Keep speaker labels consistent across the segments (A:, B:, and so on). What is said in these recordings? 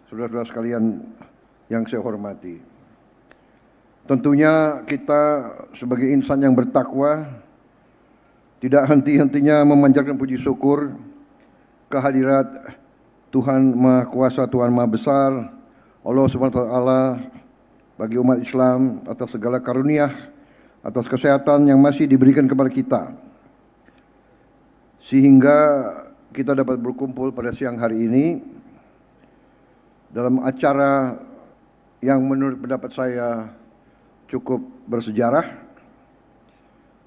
A: saudara-saudara sekalian yang saya hormati. Tentunya kita sebagai insan yang bertakwa tidak henti-hentinya memanjatkan puji syukur kehadirat Tuhan Maha Kuasa, Tuhan Maha Besar, Allah Subhanahu wa taala bagi umat Islam atas segala karunia, atas kesehatan yang masih diberikan kepada kita. Sehingga kita dapat berkumpul pada siang hari ini dalam acara yang menurut pendapat saya cukup bersejarah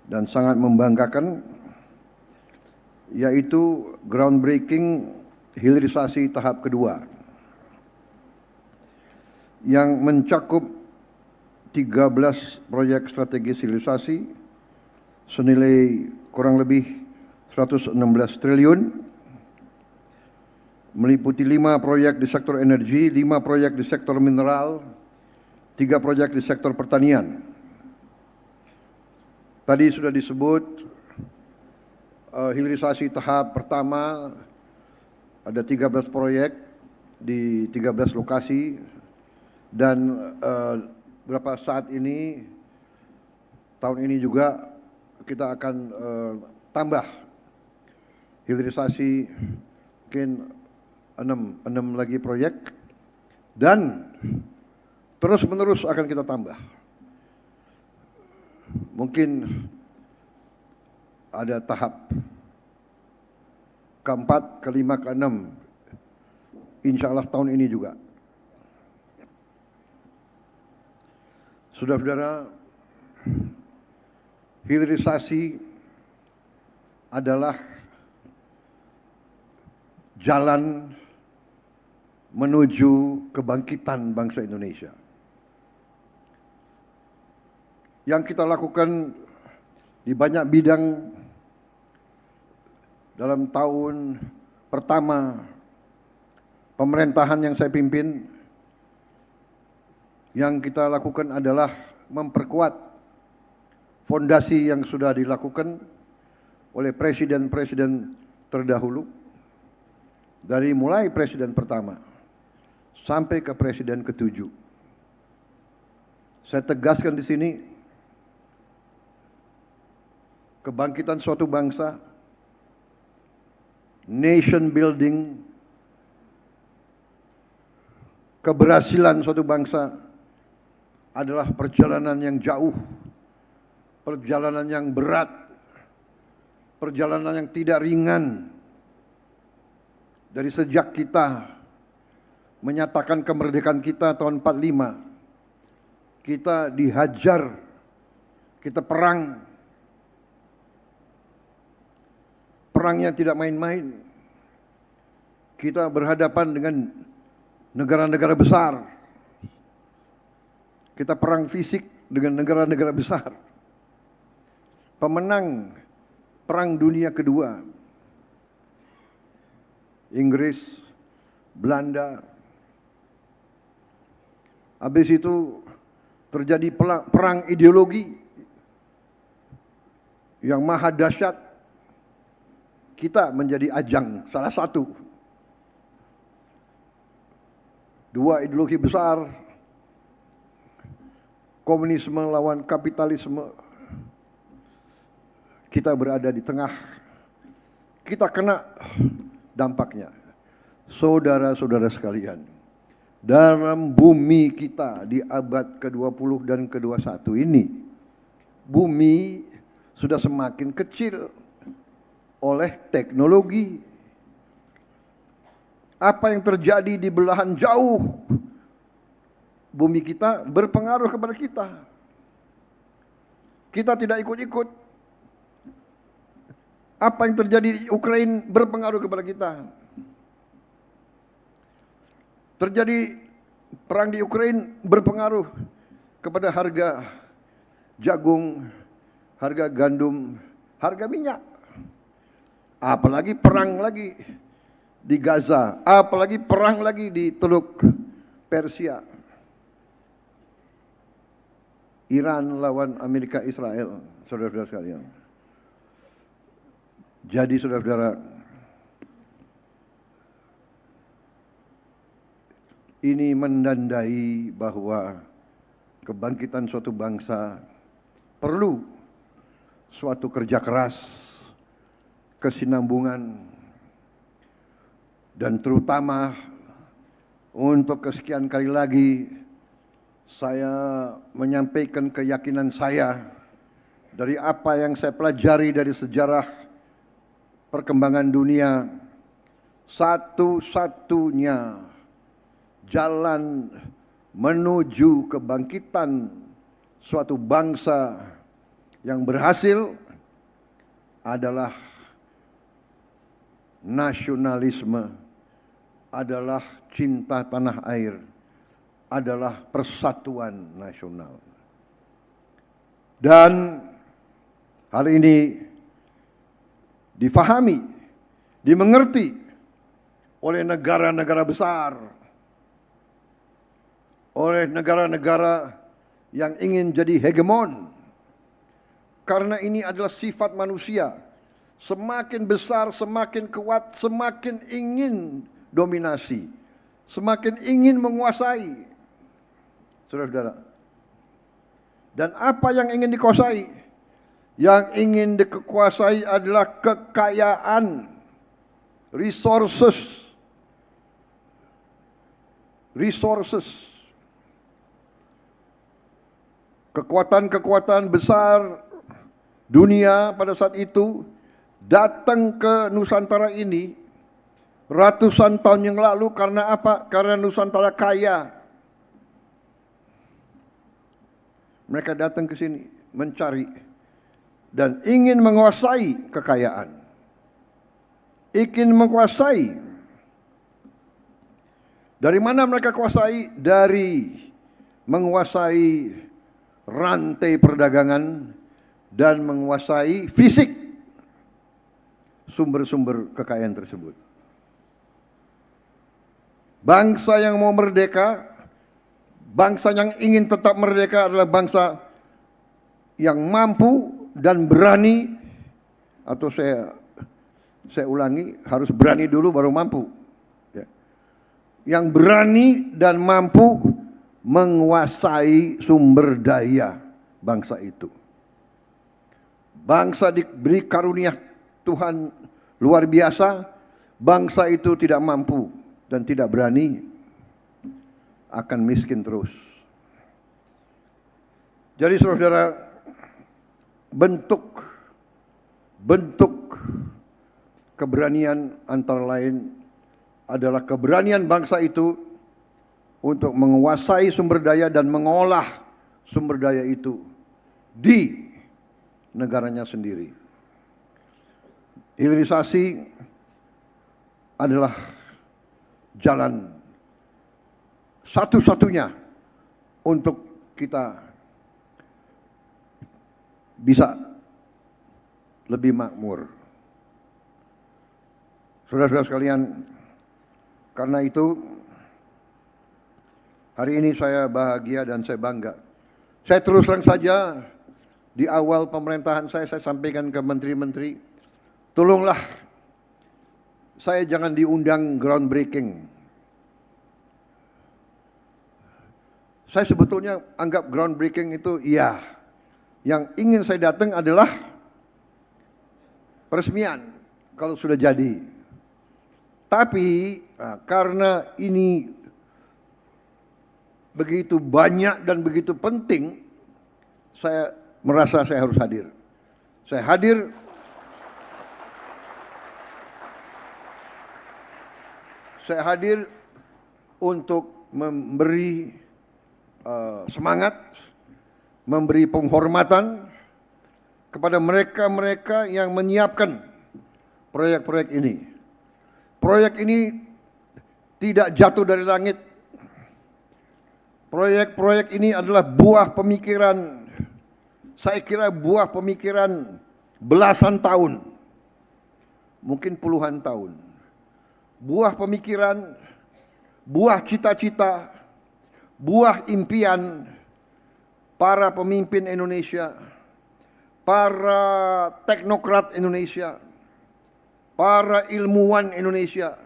A: dan sangat membanggakan, yaitu groundbreaking hilirisasi tahap kedua yang mencakup 13 proyek strategis hilirisasi senilai kurang lebih 116 triliun, meliputi 5 proyek di sektor energi, 5 proyek di sektor mineral, 3 proyek di sektor pertanian. Tadi sudah disebut hilirisasi tahap pertama ada 13 proyek di 13 lokasi dan beberapa saat ini, tahun ini juga kita akan tambah hilirisasi mungkin 6 lagi proyek dan terus menerus akan kita tambah. Mungkin ada tahap keempat, kelima, keenam, insya Allah tahun ini juga. Saudara-saudara, hilirisasi adalah jalan menuju kebangkitan bangsa Indonesia. Yang kita lakukan di banyak bidang dalam tahun pertama pemerintahan yang saya pimpin, yang kita lakukan adalah memperkuat fondasi yang sudah dilakukan oleh presiden-presiden terdahulu, dari mulai presiden pertama sampai ke presiden ke-7. Saya tegaskan di sini, kebangkitan suatu bangsa, nation building, keberhasilan suatu bangsa adalah perjalanan yang jauh, perjalanan yang berat, perjalanan yang tidak ringan. Dari sejak kita menyatakan kemerdekaan kita tahun 45, kita dihajar, kita perang. Perangnya tidak main-main. Kita berhadapan dengan negara-negara besar. Kita perang fisik dengan negara-negara besar. Pemenang Perang Dunia Kedua, Inggris, Belanda. Habis itu terjadi perang ideologi yang maha dahsyat. Kita menjadi ajang salah satu. 2 ideologi besar, komunisme lawan kapitalisme. Kita berada di tengah. Kita kena dampaknya. Saudara-saudara sekalian, dalam bumi kita di abad ke-20 dan ke-21 ini, bumi sudah semakin kecil oleh teknologi. Apa yang terjadi di belahan jauh bumi kita berpengaruh kepada kita. Kita tidak ikut-ikut. Apa yang terjadi di Ukraina berpengaruh kepada kita. Terjadi perang di Ukraina berpengaruh kepada harga jagung, harga gandum, harga minyak. Apalagi perang lagi di Gaza, apalagi perang lagi di Teluk Persia. Iran lawan Amerika Israel, saudara-saudara sekalian. Jadi saudara-saudara, ini menandai bahwa kebangkitan suatu bangsa perlu suatu kerja keras, kesinambungan, dan terutama untuk kesekian kali lagi saya menyampaikan keyakinan saya dari apa yang saya pelajari dari sejarah perkembangan dunia. Satu-satunya jalan menuju kebangkitan suatu bangsa yang berhasil adalah nasionalisme, adalah cinta tanah air, adalah persatuan nasional. Dan hal ini difahami, dimengerti oleh negara-negara besar, oleh negara-negara yang ingin jadi hegemon. Karena ini adalah sifat manusia. Semakin besar, semakin kuat, semakin ingin dominasi, semakin ingin menguasai. Saudara-saudara. Dan apa yang ingin dikuasai? Yang ingin dikuasai adalah kekayaan, resources. Kekuatan-kekuatan besar dunia pada saat itu datang ke Nusantara ini ratusan tahun yang lalu karena apa? Karena Nusantara kaya. Mereka datang ke sini mencari dan ingin menguasai kekayaan. Ingin menguasai. Dari mana mereka kuasai? Dari menguasai rantai perdagangan dan menguasai fisik sumber-sumber kekayaan tersebut. Bangsa yang mau merdeka, bangsa yang ingin tetap merdeka adalah bangsa yang mampu dan berani, atau saya ulangi, harus berani dulu baru mampu. Yang berani dan mampu menguasai sumber daya bangsa itu. Bangsa diberi karunia Tuhan luar biasa, bangsa itu tidak mampu dan tidak berani, akan miskin terus. Jadi saudara, bentuk keberanian antara lain adalah keberanian bangsa itu untuk menguasai sumber daya dan mengolah sumber daya itu di negaranya sendiri. Hilirisasi adalah jalan satu-satunya untuk kita bisa lebih makmur. Saudara-saudara sekalian, karena itu hari ini saya bahagia dan saya bangga. Saya terus terang saja, di awal pemerintahan saya sampaikan ke menteri-menteri, tolonglah saya jangan diundang groundbreaking. Saya sebetulnya anggap groundbreaking itu iya. Yang ingin saya datang adalah peresmian kalau sudah jadi. Tapi karena ini begitu banyak dan begitu penting, saya merasa saya harus hadir. Saya hadir untuk memberi semangat, memberi penghormatan kepada mereka-mereka yang menyiapkan proyek-proyek ini. Proyek ini tidak jatuh dari langit. Proyek-proyek ini adalah buah pemikiran, saya kira buah pemikiran belasan tahun, mungkin puluhan tahun. Buah pemikiran, buah cita-cita, buah impian para pemimpin Indonesia, para teknokrat Indonesia, para ilmuwan Indonesia.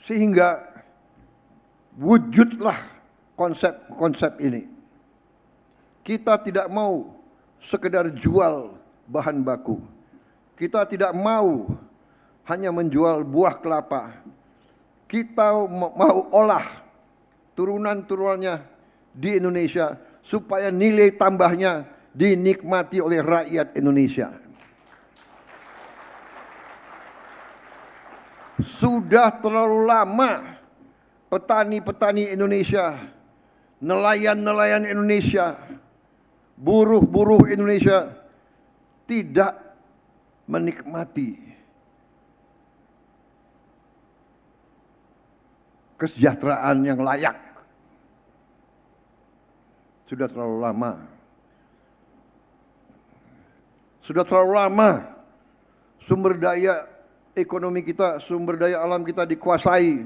A: Sehingga wujudlah konsep-konsep ini. Kita tidak mau sekedar jual bahan baku. Kita tidak mau hanya menjual buah kelapa. Kita mau olah turunan-turunannya di Indonesia supaya nilai tambahnya dinikmati oleh rakyat Indonesia. Sudah terlalu lama petani-petani Indonesia, nelayan-nelayan Indonesia, buruh-buruh Indonesia tidak menikmati kesejahteraan yang layak. Sudah terlalu lama. Sudah terlalu lama sumber daya ekonomi kita, sumber daya alam kita dikuasai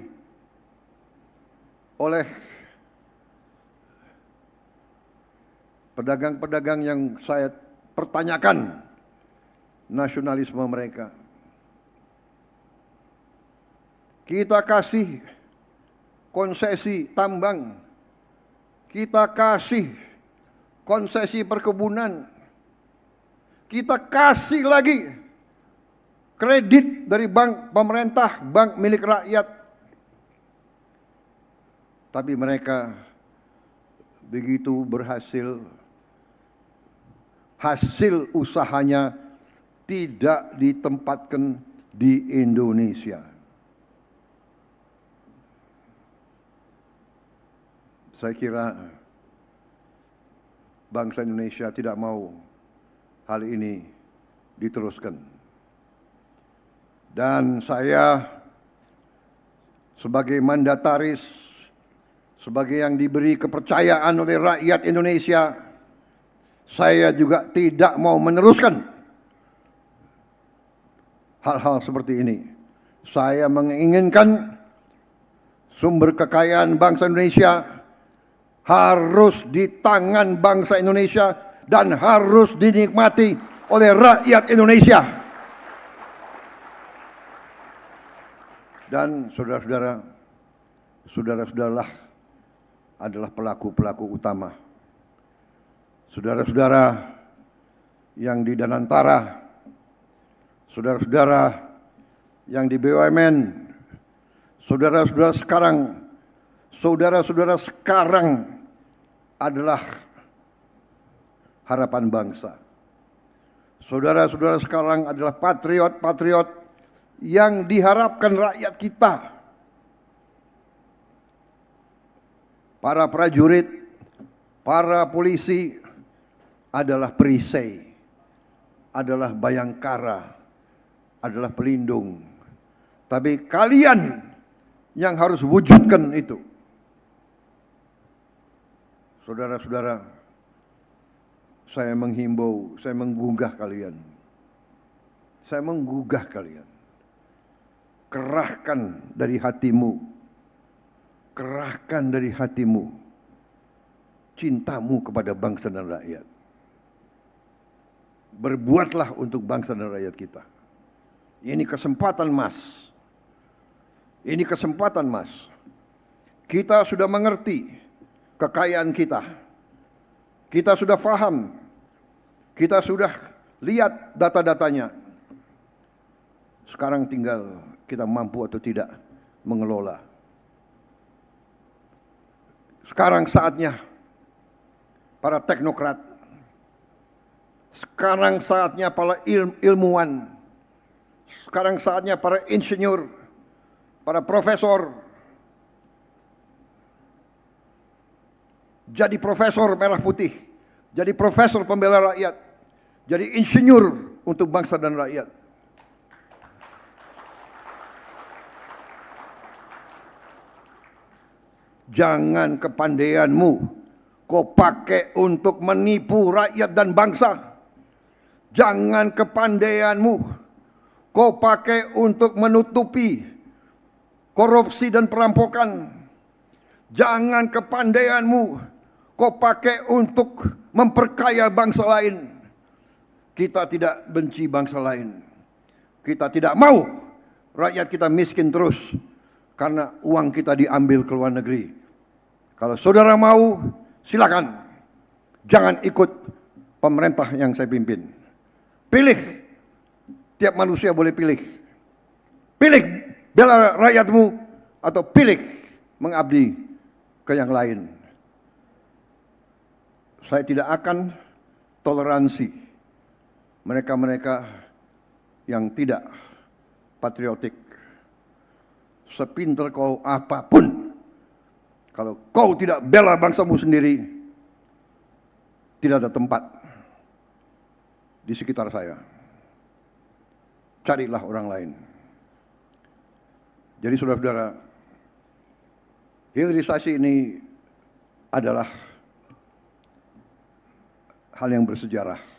A: oleh pedagang-pedagang yang saya pertanyakan nasionalisme mereka. Kita kasih konsesi tambang, kita kasih konsesi perkebunan, kita kasih lagi kredit dari bank pemerintah, bank milik rakyat. Tapi mereka begitu berhasil, hasil usahanya tidak ditempatkan di Indonesia. Saya kira bangsa Indonesia tidak mau hal ini diteruskan. Dan saya sebagai mandataris, sebagai yang diberi kepercayaan oleh rakyat Indonesia, saya juga tidak mau meneruskan hal-hal seperti ini. Saya menginginkan sumber kekayaan bangsa Indonesia harus di tangan bangsa Indonesia dan harus dinikmati oleh rakyat Indonesia. Dan saudara-saudara, saudara-saudaralah adalah pelaku-pelaku utama. Saudara-saudara yang di Danantara, saudara-saudara yang di BUMN, saudara-saudara sekarang adalah harapan bangsa. Saudara-saudara sekarang adalah patriot-patriot yang diharapkan rakyat kita. Para prajurit, para polisi adalah perisai, adalah bayangkara, adalah pelindung. Tapi kalian yang harus wujudkan itu. Saudara-saudara, saya menghimbau, saya menggugah kalian. Saya menggugah kalian. Kerahkan dari hatimu. Kerahkan dari hatimu cintamu kepada bangsa dan rakyat. Berbuatlah untuk bangsa dan rakyat kita. Ini kesempatan emas. Ini kesempatan emas. Kita sudah mengerti kekayaan kita. Kita sudah paham. Kita sudah lihat data-datanya. Sekarang tinggal kita mampu atau tidak mengelola. Sekarang saatnya para teknokrat. Sekarang saatnya para ilmuwan. Sekarang saatnya para insinyur, para profesor. Jadi profesor merah putih, jadi profesor pembela rakyat, jadi insinyur untuk bangsa dan rakyat. Jangan kepandaianmu kau pakai untuk menipu rakyat dan bangsa. Jangan kepandaianmu kau pakai untuk menutupi korupsi dan perampokan. Jangan kepandaianmu kau pakai untuk memperkaya bangsa lain. Kita tidak benci bangsa lain. Kita tidak mau rakyat kita miskin terus. karena uang kita diambil ke luar negeri. Kalau saudara mau, silakan. Jangan ikut pemerintah yang saya pimpin. Pilih. Tiap manusia boleh pilih. Pilih bela rakyatmu atau pilih mengabdi ke yang lain. Saya tidak akan toleransi mereka-mereka yang tidak patriotik. Sepintar kau apapun, kalau kau tidak bela bangsamu sendiri, tidak ada tempat di sekitar saya. Carilah orang lain. Jadi saudara-saudara, hilirisasi ini adalah hal yang bersejarah.